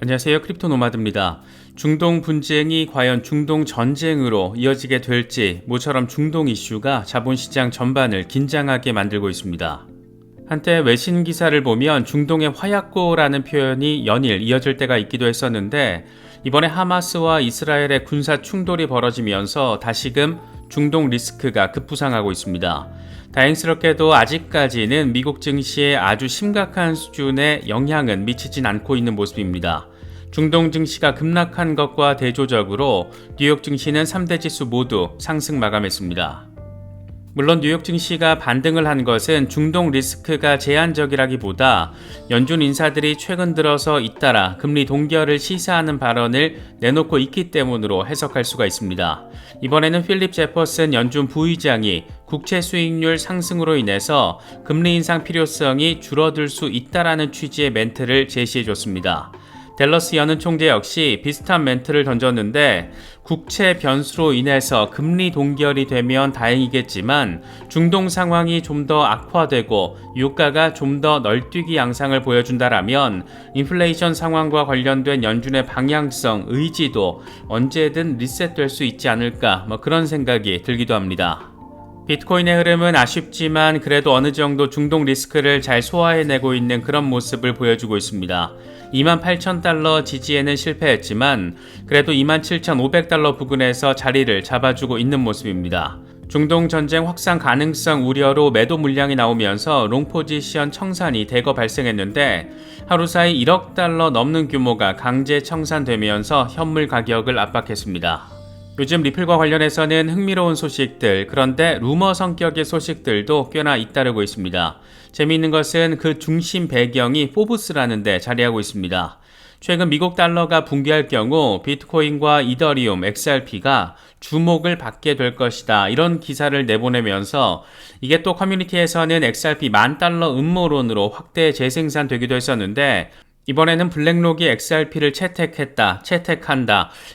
안녕하세요. 크립토 노마드입니다. 중동 분쟁이 과연 중동 전쟁으로 이어지게 될지 모처럼 중동 이슈가 자본시장 전반을 긴장하게 만들고 있습니다. 한때 외신 기사를 보면 중동의 화약고라는 표현이 연일 이어질 때가 있기도 했었는데 이번에 하마스와 이스라엘의 군사 충돌이 벌어지면서 다시금 중동 리스크가 급부상하고 있습니다. 다행스럽게도 아직까지는 미국 증시에 아주 심각한 수준의 영향은 미치진 않고 있는 모습입니다. 중동 증시가 급락한 것과 대조적으로 뉴욕 증시는 3대 지수 모두 상승 마감했습니다. 물론 뉴욕 증시가 반등을 한 것은 중동 리스크가 제한적이라기보다 연준 인사들이 최근 들어서 잇따라 금리 동결을 시사하는 발언을 내놓고 있기 때문으로 해석할 수가 있습니다. 이번에는 필립 제퍼슨 연준 부의장이 국채 수익률 상승으로 인해서 금리 인상 필요성이 줄어들 수 있다라는 취지의 멘트를 제시해줬습니다. 댈러스 연은 총재 역시 비슷한 멘트를 던졌는데 국채 변수로 인해서 금리 동결이 되면 다행이겠지만 중동 상황이 좀 더 악화되고 유가가 좀 더 널뛰기 양상을 보여준다라면 인플레이션 상황과 관련된 연준의 방향성, 의지도 언제든 리셋될 수 있지 않을까 그런 생각이 들기도 합니다. 비트코인의 흐름은 아쉽지만 그래도 어느 정도 중동 리스크를 잘 소화해내고 있는 그런 모습을 보여주고 있습니다. 28,000달러 지지에는 실패했지만 그래도 27,500달러 부근에서 자리를 잡아주고 있는 모습입니다. 중동 전쟁 확산 가능성 우려로 매도 물량이 나오면서 롱 포지션 청산이 대거 발생했는데 하루 사이 1억 달러 넘는 규모가 강제 청산되면서 현물 가격을 압박했습니다. 요즘 리플과 관련해서는 흥미로운 소식들, 그런데 루머 성격의 소식들도 꽤나 잇따르고 있습니다. 재미있는 것은 그 중심 배경이 포브스라는 데 자리하고 있습니다. 최근 미국 달러가 붕괴할 경우 비트코인과 이더리움, XRP가 주목을 받게 될 것이다. 이런 기사를 내보내면서 이게 또 커뮤니티에서는 XRP $10,000 음모론으로 확대 재생산되기도 했었는데 이번에는 블랙록이 XRP를 채택한다.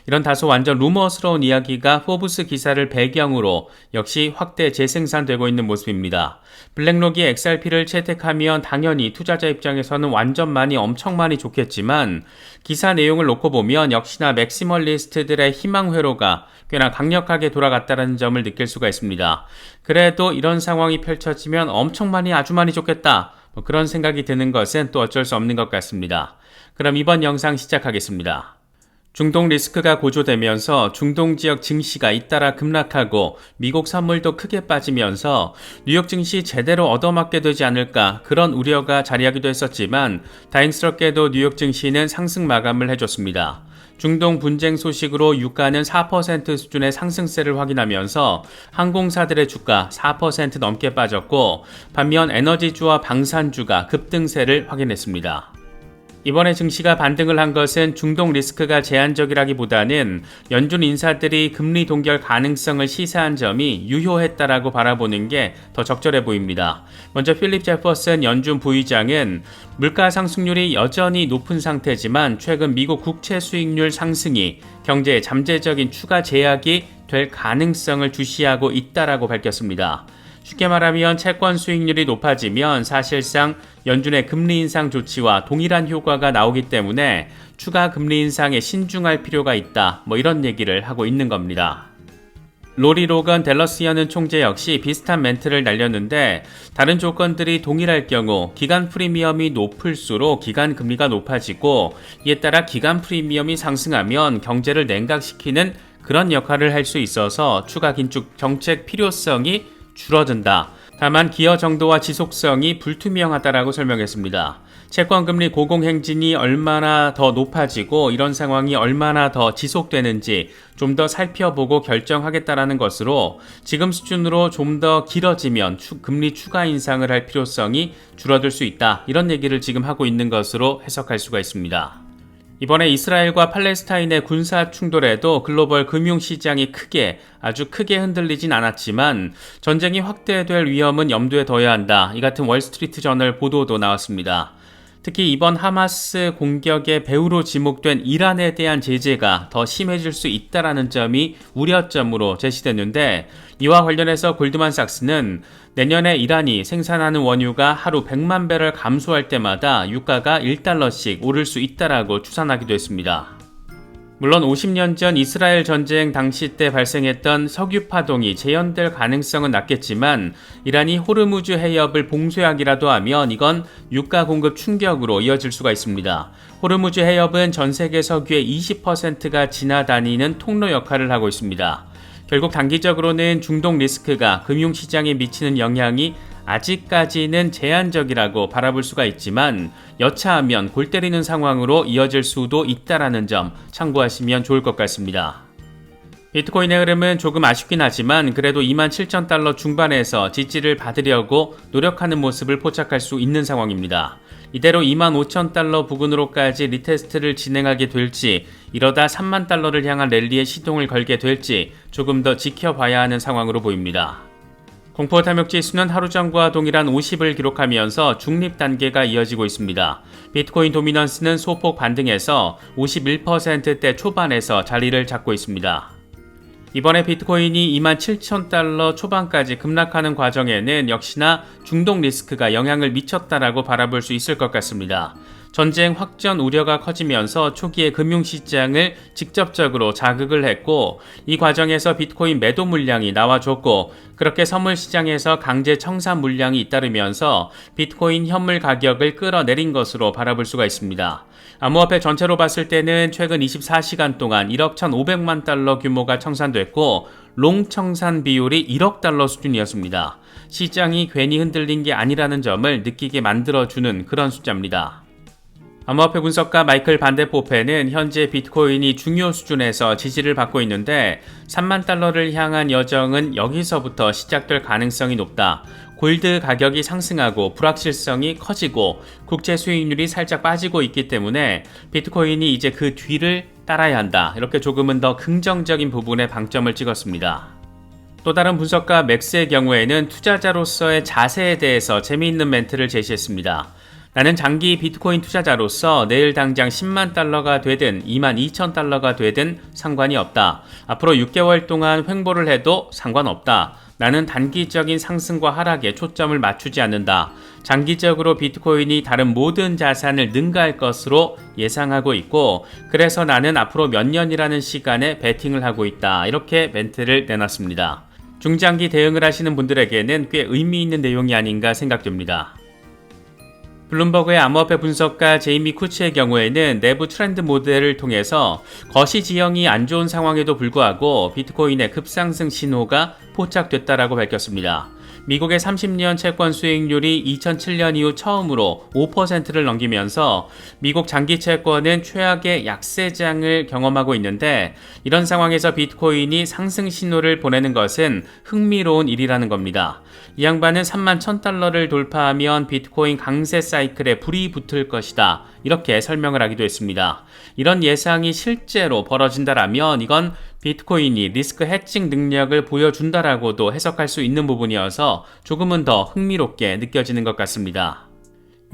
이런 다소 완전 루머스러운 이야기가 포브스 기사를 배경으로 역시 확대 재생산되고 있는 모습입니다. 블랙록이 XRP를 채택하면 당연히 투자자 입장에서는 엄청 많이 좋겠지만 기사 내용을 놓고 보면 역시나 맥시멀리스트들의 희망 회로가 꽤나 강력하게 돌아갔다는 점을 느낄 수가 있습니다. 그래도 이런 상황이 펼쳐지면 아주 많이 좋겠다. 그런 생각이 드는 것은 또 어쩔 수 없는 것 같습니다. 그럼 이번 영상 시작하겠습니다. 중동 리스크가 고조되면서 중동 지역 증시가 잇따라 급락하고 미국 선물도 크게 빠지면서 뉴욕 증시 제대로 얻어맞게 되지 않을까 그런 우려가 자리하기도 했었지만 다행스럽게도 뉴욕 증시는 상승 마감을 해줬습니다. 중동 분쟁 소식으로 유가는 4% 수준의 상승세를 확인하면서 항공사들의 주가 4% 넘게 빠졌고 반면 에너지주와 방산주가 급등세를 확인했습니다. 이번에 증시가 반등을 한 것은 중동 리스크가 제한적이라기보다는 연준 인사들이 금리 동결 가능성을 시사한 점이 유효했다라고 바라보는 게 더 적절해 보입니다. 먼저 필립 제퍼슨 연준 부의장은 물가 상승률이 여전히 높은 상태지만 최근 미국 국채 수익률 상승이 경제에 잠재적인 추가 제약이 될 가능성을 주시하고 있다라고 밝혔습니다. 쉽게 말하면 채권 수익률이 높아지면 사실상 연준의 금리 인상 조치와 동일한 효과가 나오기 때문에 추가 금리 인상에 신중할 필요가 있다. 이런 얘기를 하고 있는 겁니다. 로리 로건 댈러스 연은 총재 역시 비슷한 멘트를 날렸는데 다른 조건들이 동일할 경우 기간 프리미엄이 높을수록 기간 금리가 높아지고 이에 따라 기간 프리미엄이 상승하면 경제를 냉각시키는 그런 역할을 할 수 있어서 추가 긴축 정책 필요성이 줄어든다. 다만 기여 정도와 지속성이 불투명하다라고 설명했습니다. 채권금리 고공행진이 얼마나 더 높아지고 이런 상황이 얼마나 더 지속되는지 좀 더 살펴보고 결정하겠다라는 것으로 지금 수준으로 좀 더 길어지면 금리 추가 인상을 할 필요성이 줄어들 수 있다. 이런 얘기를 지금 하고 있는 것으로 해석할 수가 있습니다. 이번에 이스라엘과 팔레스타인의 군사 충돌에도 글로벌 금융시장이 아주 크게 흔들리진 않았지만 전쟁이 확대될 위험은 염두에 둬야 한다. 이 같은 월스트리트 저널 보도도 나왔습니다. 특히 이번 하마스 공격의 배후로 지목된 이란에 대한 제재가 더 심해질 수 있다는 점이 우려점으로 제시됐는데 이와 관련해서 골드만삭스는 내년에 이란이 생산하는 원유가 하루 100만 배럴 감소할 때마다 유가가 1달러씩 오를 수 있다라고 추산하기도 했습니다. 물론 50년 전 이스라엘 전쟁 당시 때 발생했던 석유 파동이 재현될 가능성은 낮겠지만 이란이 호르무즈 해협을 봉쇄하기라도 하면 이건 유가 공급 충격으로 이어질 수가 있습니다. 호르무즈 해협은 전 세계 석유의 20%가 지나다니는 통로 역할을 하고 있습니다. 결국 단기적으로는 중동 리스크가 금융시장에 미치는 영향이 아직까지는 제한적이라고 바라볼 수가 있지만 여차하면 골 때리는 상황으로 이어질 수도 있다라는 점 참고하시면 좋을 것 같습니다. 비트코인의 흐름은 조금 아쉽긴 하지만 그래도 27,000달러 중반에서 지지를 받으려고 노력하는 모습을 포착할 수 있는 상황입니다. 이대로 25,000달러 부근으로까지 리테스트를 진행하게 될지 이러다 3만 달러를 향한 랠리에 시동을 걸게 될지 조금 더 지켜봐야 하는 상황으로 보입니다. 공포 탐욕 지수는 하루 전과 동일한 50을 기록하면서 중립 단계가 이어지고 있습니다. 비트코인 도미넌스는 소폭 반등해서 51%대 초반에서 자리를 잡고 있습니다. 이번에 비트코인이 27,000달러 초반까지 급락하는 과정에는 역시나 중동 리스크가 영향을 미쳤다라고 바라볼 수 있을 것 같습니다. 전쟁 확전 우려가 커지면서 초기에 금융시장을 직접적으로 자극을 했고 이 과정에서 비트코인 매도 물량이 나와줬고 그렇게 선물시장에서 강제 청산 물량이 잇따르면서 비트코인 현물 가격을 끌어내린 것으로 바라볼 수가 있습니다. 암호화폐 전체로 봤을 때는 최근 24시간 동안 1억 1,500만 달러 규모가 청산됐고 롱 청산 비율이 1억 달러 수준이었습니다. 시장이 괜히 흔들린 게 아니라는 점을 느끼게 만들어주는 그런 숫자입니다. 암호화폐 분석가 마이클 반데포페는 현재 비트코인이 중요 수준에서 지지를 받고 있는데 3만 달러를 향한 여정은 여기서부터 시작될 가능성이 높다. 골드 가격이 상승하고 불확실성이 커지고 국채 수익률이 살짝 빠지고 있기 때문에 비트코인이 이제 그 뒤를 따라야 한다. 이렇게 조금은 더 긍정적인 부분에 방점을 찍었습니다. 또 다른 분석가 맥스의 경우에는 투자자로서의 자세에 대해서 재미있는 멘트를 제시했습니다. 나는 장기 비트코인 투자자로서 내일 당장 10만 달러가 되든 22,000달러가 되든 상관이 없다. 앞으로 6개월 동안 횡보를 해도 상관없다. 나는 단기적인 상승과 하락에 초점을 맞추지 않는다. 장기적으로 비트코인이 다른 모든 자산을 능가할 것으로 예상하고 있고 그래서 나는 앞으로 몇 년이라는 시간에 베팅을 하고 있다. 이렇게 멘트를 내놨습니다. 중장기 대응을 하시는 분들에게는 꽤 의미 있는 내용이 아닌가 생각됩니다. 블룸버그의 암호화폐 분석가 제이미 쿠츠의 경우에는 내부 트렌드 모델을 통해서 거시 지형이 안 좋은 상황에도 불구하고 비트코인의 급상승 신호가 포착됐다라고 밝혔습니다. 미국의 30년 채권 수익률이 2007년 이후 처음으로 5%를 넘기면서 미국 장기 채권은 최악의 약세장을 경험하고 있는데 이런 상황에서 비트코인이 상승 신호를 보내는 것은 흥미로운 일이라는 겁니다. 이 양반은 3만 1,000달러를 돌파하면 비트코인 강세 사이클에 불이 붙을 것이다. 이렇게 설명을 하기도 했습니다. 이런 예상이 실제로 벌어진다라면 이건 비트코인이 리스크 해칭 능력을 보여준다라고도 해석할 수 있는 부분이어서 조금은 더 흥미롭게 느껴지는 것 같습니다.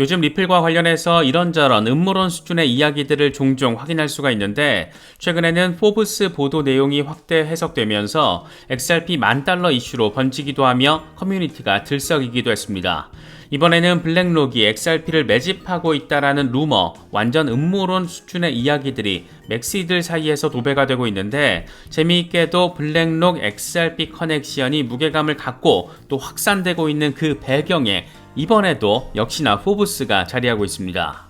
요즘 리플과 관련해서 이런저런 음모론 수준의 이야기들을 종종 확인할 수가 있는데 최근에는 포브스 보도 내용이 확대 해석되면서 XRP 10,000달러 이슈로 번지기도 하며 커뮤니티가 들썩이기도 했습니다. 이번에는 블랙록이 XRP를 매집하고 있다라는 루머, 완전 음모론 수준의 이야기들이 맥시들 사이에서 도배가 되고 있는데 재미있게도 블랙록 XRP 커넥션이 무게감을 갖고 또 확산되고 있는 그 배경에 이번에도 역시나 포브스가 자리하고 있습니다.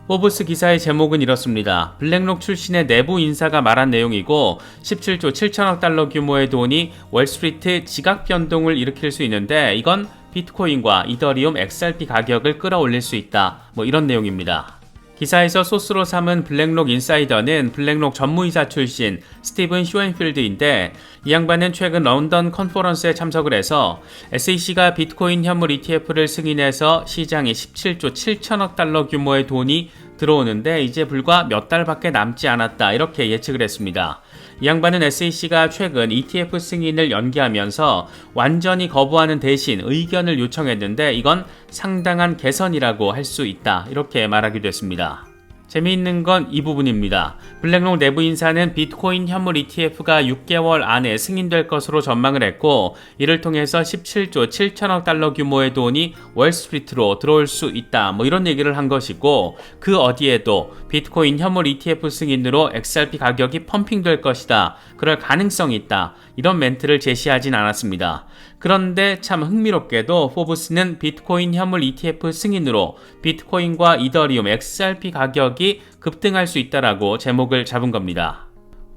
포브스 기사의 제목은 이렇습니다. 블랙록 출신의 내부 인사가 말한 내용이고 17조 7천억 달러 규모의 돈이 월스트리트 지각 변동을 일으킬 수 있는데 이건 비트코인과 이더리움 XRP 가격을 끌어올릴 수 있다. 이런 내용입니다. 기사에서 소스로 삼은 블랙록 인사이더는 블랙록 전무이사 출신 스티븐 쇼엔필드인데 이 양반은 최근 런던 컨퍼런스에 참석을 해서 SEC가 비트코인 현물 ETF를 승인해서 시장에 17조 7천억 달러 규모의 돈이 들어오는데 이제 불과 몇 달밖에 남지 않았다 이렇게 예측을 했습니다. 이 양반은 SEC가 최근 ETF 승인을 연기하면서 완전히 거부하는 대신 의견을 요청했는데 이건 상당한 개선이라고 할 수 있다 이렇게 말하기도 했습니다. 재미있는 건 이 부분입니다. 블랙록 내부 인사는 비트코인 현물 ETF가 6개월 안에 승인될 것으로 전망을 했고, 이를 통해서 17조 7천억 달러 규모의 돈이 월스트리트로 들어올 수 있다, 이런 얘기를 한 것이고, 그 어디에도 비트코인 현물 ETF 승인으로 XRP 가격이 펌핑될 것이다, 그럴 가능성이 있다, 이런 멘트를 제시하진 않았습니다. 그런데 참 흥미롭게도 포브스는 비트코인 현물 ETF 승인으로 비트코인과 이더리움, XRP 가격이 급등할 수 있다라고 제목을 잡은 겁니다.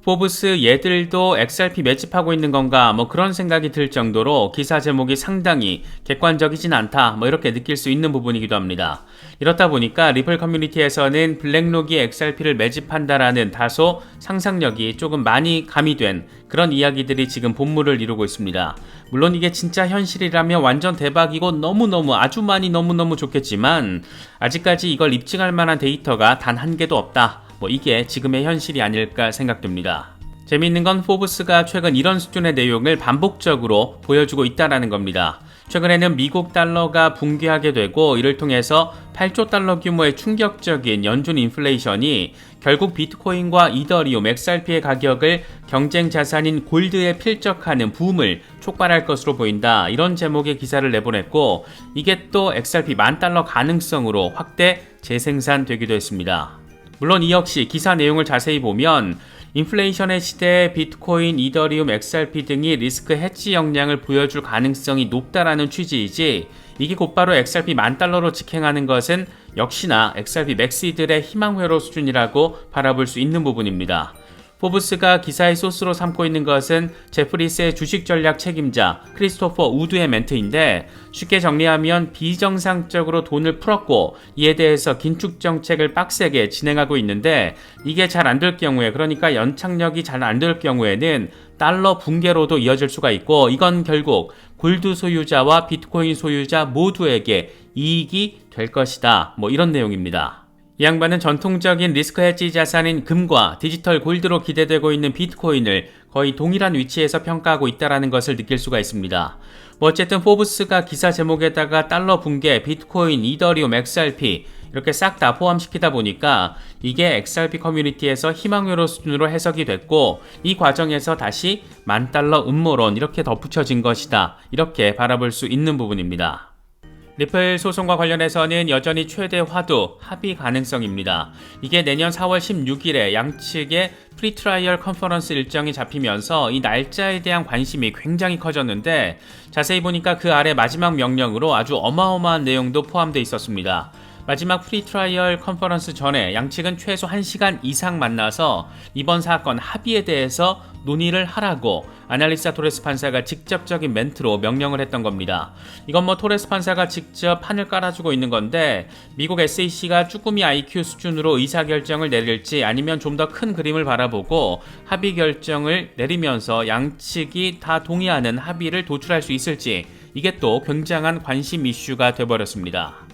포브스 얘들도 XRP 매집하고 있는 건가 그런 생각이 들 정도로 기사 제목이 상당히 객관적이진 않다 이렇게 느낄 수 있는 부분이기도 합니다. 이렇다 보니까 리플 커뮤니티에서는 블랙록이 XRP를 매집한다라는 다소 상상력이 조금 많이 가미된 그런 이야기들이 지금 본물을 이루고 있습니다. 물론 이게 진짜 현실이라면 완전 대박이고 너무너무 아주 많이 너무너무 좋겠지만 아직까지 이걸 입증할 만한 데이터가 단 한 개도 없다. 이게 지금의 현실이 아닐까 생각됩니다. 재미있는 건 포브스가 최근 이런 수준의 내용을 반복적으로 보여주고 있다는 겁니다. 최근에는 미국 달러가 붕괴하게 되고 이를 통해서 8조 달러 규모의 충격적인 연준 인플레이션이 결국 비트코인과 이더리움, XRP의 가격을 경쟁 자산인 골드에 필적하는 붐을 촉발할 것으로 보인다. 이런 제목의 기사를 내보냈고 이게 또 XRP 10,000달러 가능성으로 확대 재생산되기도 했습니다. 물론 이 역시 기사 내용을 자세히 보면 인플레이션의 시대에 비트코인, 이더리움, XRP 등이 리스크 해지 역량을 보여줄 가능성이 높다라는 취지이지 이게 곧바로 XRP 10,000달러로 직행하는 것은 역시나 XRP 맥시들의 희망회로 수준이라고 바라볼 수 있는 부분입니다. 포브스가 기사의 소스로 삼고 있는 것은 제프리스의 주식 전략 책임자 크리스토퍼 우드의 멘트인데 쉽게 정리하면 비정상적으로 돈을 풀었고 이에 대해서 긴축 정책을 빡세게 진행하고 있는데 이게 잘 안 될 경우에 그러니까 연착력이 잘 안 될 경우에는 달러 붕괴로도 이어질 수가 있고 이건 결국 골드 소유자와 비트코인 소유자 모두에게 이익이 될 것이다. 이런 내용입니다. 이 양반은 전통적인 리스크 해지 자산인 금과 디지털 골드로 기대되고 있는 비트코인을 거의 동일한 위치에서 평가하고 있다는 것을 느낄 수가 있습니다. 어쨌든 포브스가 기사 제목에다가 달러 붕괴, 비트코인, 이더리움, XRP 이렇게 싹 다 포함시키다 보니까 이게 XRP 커뮤니티에서 희망회로 수준으로 해석이 됐고 이 과정에서 다시 10,000달러 음모론 이렇게 덧붙여진 것이다. 이렇게 바라볼 수 있는 부분입니다. 리플 소송과 관련해서는 여전히 최대 화두, 합의 가능성입니다. 이게 내년 4월 16일에 양측의 프리트라이얼 컨퍼런스 일정이 잡히면서 이 날짜에 대한 관심이 굉장히 커졌는데 자세히 보니까 그 아래 마지막 명령으로 아주 어마어마한 내용도 포함되어 있었습니다. 마지막 프리트라이얼 컨퍼런스 전에 양측은 최소 1시간 이상 만나서 이번 사건 합의에 대해서 논의를 하라고 아날리사 토레스 판사가 직접적인 멘트로 명령을 했던 겁니다. 이건 토레스 판사가 직접 판을 깔아주고 있는 건데 미국 SEC가 쭈꾸미 IQ 수준으로 의사결정을 내릴지 아니면 좀 더 큰 그림을 바라보고 합의 결정을 내리면서 양측이 다 동의하는 합의를 도출할 수 있을지 이게 또 굉장한 관심 이슈가 돼버렸습니다.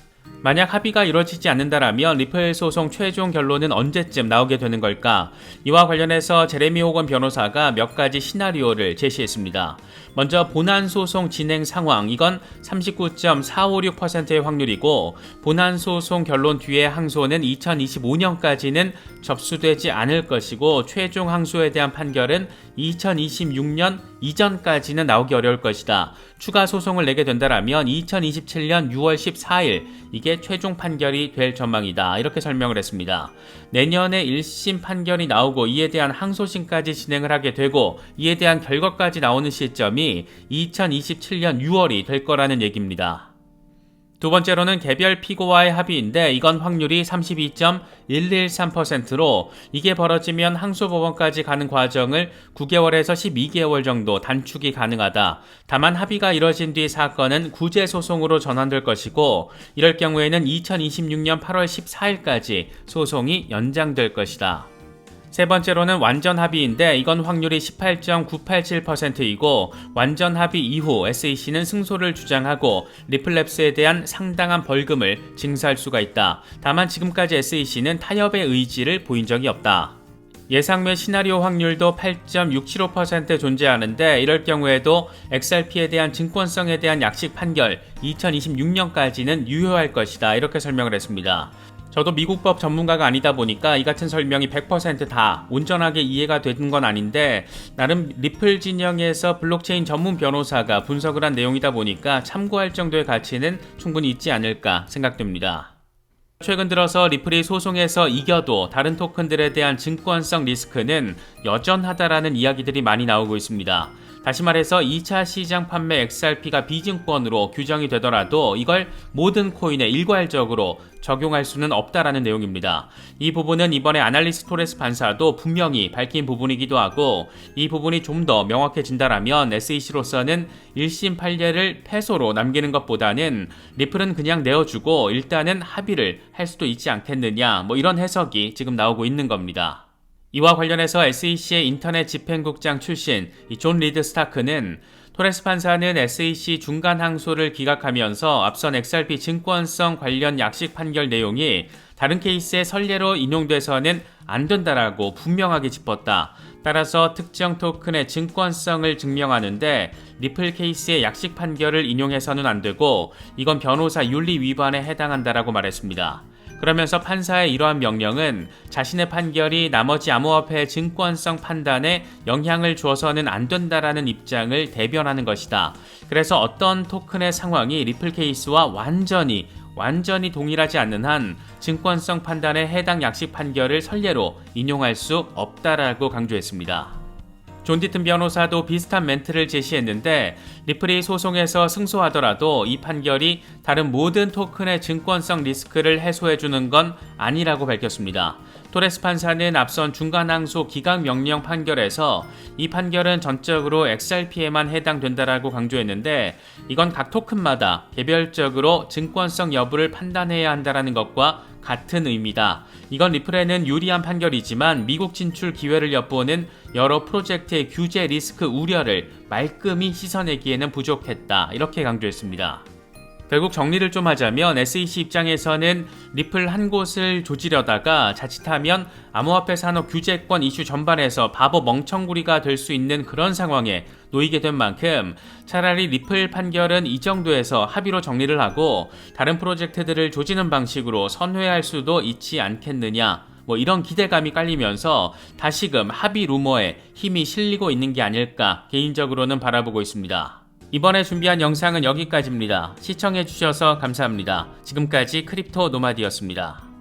만약 합의가 이루어지지 않는다라면 리플 소송 최종 결론은 언제쯤 나오게 되는 걸까? 이와 관련해서 제레미 호건 변호사가 몇 가지 시나리오를 제시했습니다. 먼저 본안 소송 진행 상황, 이건 39.456%의 확률이고 본안 소송 결론 뒤에 항소는 2025년까지는 접수되지 않을 것이고 최종 항소에 대한 판결은 2026년 이전까지는 나오기 어려울 것이다. 추가 소송을 내게 된다라면 2027년 6월 14일 이게 최종 판결이 될 전망이다. 이렇게 설명을 했습니다. 내년에 1심 판결이 나오고 이에 대한 항소심까지 진행을 하게 되고 이에 대한 결과까지 나오는 시점이 2027년 6월이 될 거라는 얘기입니다. 두 번째로는 개별 피고와의 합의인데 이건 확률이 32.113%로 이게 벌어지면 항소법원까지 가는 과정을 9개월에서 12개월 정도 단축이 가능하다. 다만 합의가 이뤄진 뒤 사건은 구제소송으로 전환될 것이고 이럴 경우에는 2026년 8월 14일까지 소송이 연장될 것이다. 세 번째로는 완전 합의인데 이건 확률이 18.987%이고 완전 합의 이후 SEC는 승소를 주장하고 리플랩스에 대한 상당한 벌금을 징수할 수가 있다. 다만 지금까지 SEC는 타협의 의지를 보인 적이 없다. 예상외 시나리오 확률도 8.675% 존재하는데 이럴 경우에도 XRP에 대한 증권성에 대한 약식 판결 2026년까지는 유효할 것이다. 이렇게 설명을 했습니다. 저도 미국법 전문가가 아니다 보니까 이 같은 설명이 100%다 온전하게 이해가 되는 건 아닌데 나름 리플 진영에서 블록체인 전문 변호사가 분석을 한 내용이다 보니까 참고할 정도의 가치는 충분히 있지 않을까 생각됩니다. 최근 들어서 리플이 소송에서 이겨도 다른 토큰들에 대한 증권성 리스크는 여전하다라는 이야기들이 많이 나오고 있습니다. 다시 말해서 2차 시장 판매 XRP가 비증권으로 규정이 되더라도 이걸 모든 코인에 일괄적으로 적용할 수는 없다라는 내용입니다. 이 부분은 이번에 아날리스트 토레스 판사도 분명히 밝힌 부분이기도 하고 이 부분이 좀 더 명확해진다라면 SEC로서는 1심 판례를 패소로 남기는 것보다는 리플은 그냥 내어주고 일단은 합의를 할 수도 있지 않겠느냐 이런 해석이 지금 나오고 있는 겁니다. 이와 관련해서 SEC의 인터넷 집행국장 출신 존 리드 스타크는 토레스 판사는 SEC 중간 항소를 기각하면서 앞선 XRP 증권성 관련 약식 판결 내용이 다른 케이스의 선례로 인용돼서는 안 된다라고 분명하게 짚었다. 따라서 특정 토큰의 증권성을 증명하는데 리플 케이스의 약식 판결을 인용해서는 안 되고 이건 변호사 윤리 위반에 해당한다라고 말했습니다. 그러면서 판사의 이러한 명령은 자신의 판결이 나머지 암호화폐 증권성 판단에 영향을 주어서는 안 된다라는 입장을 대변하는 것이다. 그래서 어떤 토큰의 상황이 리플 케이스와 완전히 동일하지 않는 한 증권성 판단에 해당 약식 판결을 선례로 인용할 수 없다라고 강조했습니다. 존 디튼 변호사도 비슷한 멘트를 제시했는데 리플이 소송에서 승소하더라도 이 판결이 다른 모든 토큰의 증권성 리스크를 해소해주는 건 아니라고 밝혔습니다. 토레스 판사는 앞선 중간항소 기각명령 판결에서 이 판결은 전적으로 XRP에만 해당된다라고 강조했는데 이건 각 토큰마다 개별적으로 증권성 여부를 판단해야 한다는 것과 같은 의미다. 이건 리플에는 유리한 판결이지만 미국 진출 기회를 엿보는 여러 프로젝트의 규제 리스크 우려를 말끔히 씻어내기에는 부족했다. 이렇게 강조했습니다. 결국 정리를 좀 하자면 SEC 입장에서는 리플 한 곳을 조지려다가 자칫하면 암호화폐 산업 규제권 이슈 전반에서 바보 멍청구리가 될 수 있는 그런 상황에 놓이게 된 만큼 차라리 리플 판결은 이 정도에서 합의로 정리를 하고 다른 프로젝트들을 조지는 방식으로 선회할 수도 있지 않겠느냐 이런 기대감이 깔리면서 다시금 합의 루머에 힘이 실리고 있는 게 아닐까 개인적으로는 바라보고 있습니다. 이번에 준비한 영상은 여기까지입니다. 시청해주셔서 감사합니다. 지금까지 크립토 노마디였습니다.